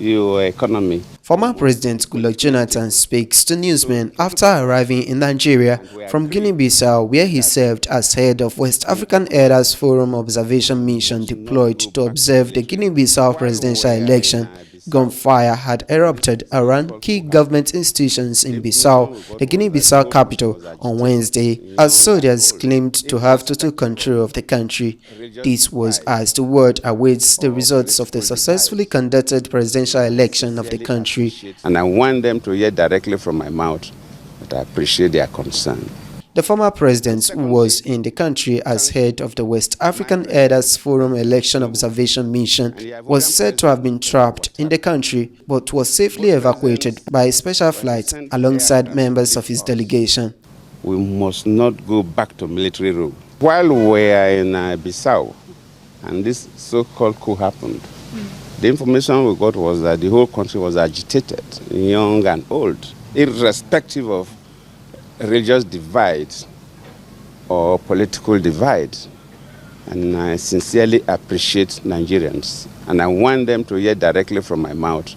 your economy. Former President Goodluck Jonathan speaks to newsmen after arriving in Nigeria from Guinea-Bissau, where he served as head of West African Elders Forum Observation Mission deployed to observe the Guinea-Bissau presidential election. Gunfire had erupted around key government institutions in Bissau, the Guinea-Bissau capital, on Wednesday, as soldiers claimed to have total control of the country. This was as the world awaits the results of the successfully conducted presidential election of the country. And I want them to hear directly from my mouth that I appreciate their concern. The former president, who was in the country as head of the West African Elders Forum Election Observation Mission, was said to have been trapped in the country but was safely evacuated by a special flight alongside members of his delegation. We must not go back to military rule. While we are in Bissau and this so-called coup happened, the information we got was that the whole country was agitated, young and old, irrespective of religious divide or political divide. And I sincerely appreciate Nigerians, and I want them to hear directly from my mouth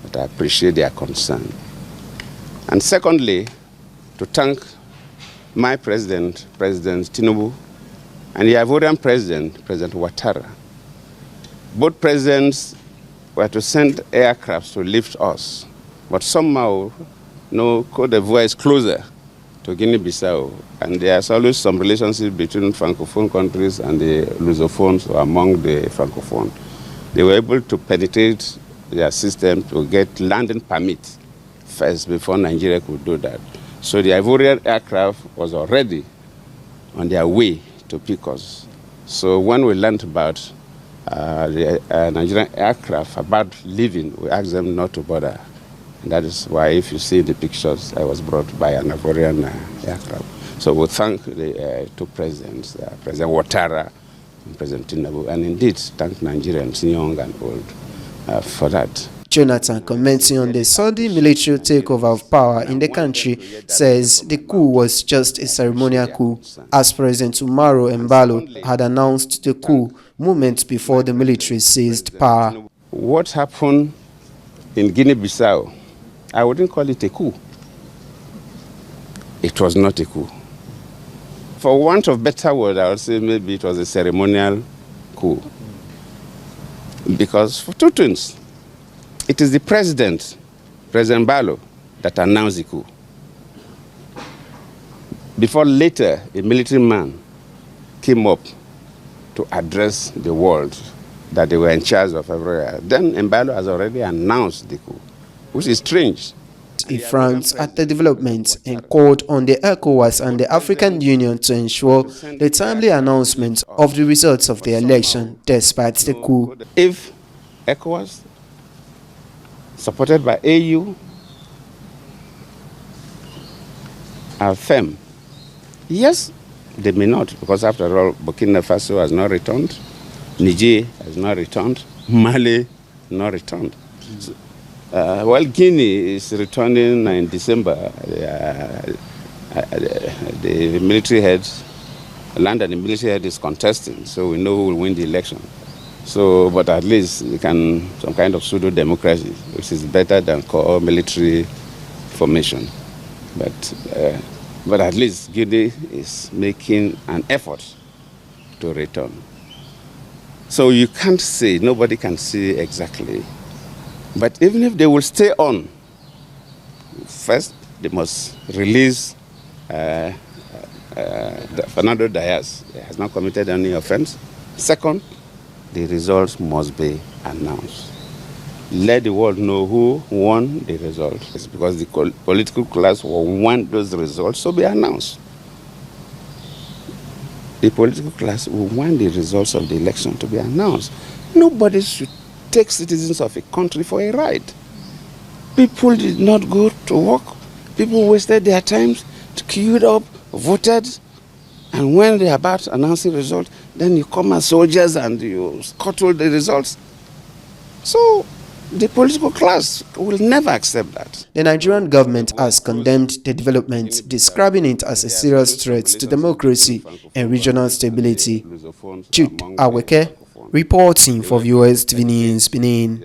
that I appreciate their concern. And secondly, to thank my president, President Tinubu, and the Ivorian president, President Ouattara. Both presidents were to send aircrafts to lift us, but somehow, Côte d'Ivoire is closer to Guinea-Bissau, and there's always some relationship between Francophone countries and the Lusophones or among the Francophone. They were able to penetrate their system to get landing permit first before Nigeria could do that. So the Ivorian aircraft was already on their way to pick us. So when we learned about the Nigerian aircraft about leaving, we asked them not to bother. And that is why, if you see the pictures, I was brought by an Ivorian aircraft. So we thank the two presidents, President Ouattara and President Tinubu, and indeed thank Nigerians, young and old, for that. Jonathan, commenting on the sudden military takeover of power in the country, says the coup was just a ceremonial coup, as President Umaru Embalo had announced the coup moments before the military seized power. What happened in Guinea-Bissau, I wouldn't call it a coup. It was not a coup. For want of better word, I would say maybe it was a ceremonial coup. Because for two things, it is the president, President Embalo, that announced the coup. Before later, a military man came up to address the world that they were in charge of everywhere. Then Embalo has already announced the coup, which is strange. He frowns at the developments and called on the ECOWAS and the African Union to ensure the timely announcement of the results of the election despite the coup. If ECOWAS, supported by AU, are firm, yes, they may not, because after all, Burkina Faso has not returned, Niger has not returned, Mali not returned. While Guinea is returning in December, the military head, land and the military head is contesting, so we know who will win the election. So, but at least we can some kind of pseudo-democracy, which is better than core military formation. But at least Guinea is making an effort to return. So you can't say, nobody can say exactly. But even if they will stay on, first they must release Fernando Diaz. He has not committed any offense. Second, the results must be announced. Let the world know who won the results. It's because the political class will want those results to be announced. The political class will want the results of the election to be announced. Nobody should take citizens of a country for a ride. People did not go to work. People wasted their time, queued up, voted, and when they are about announcing results, then you come as soldiers and you scuttle the results. So the political class will never accept that. The Nigerian government has condemned the development, describing it as a serious threat to democracy and regional stability. Jude Aweke, reporting for VOS TV News, Benin.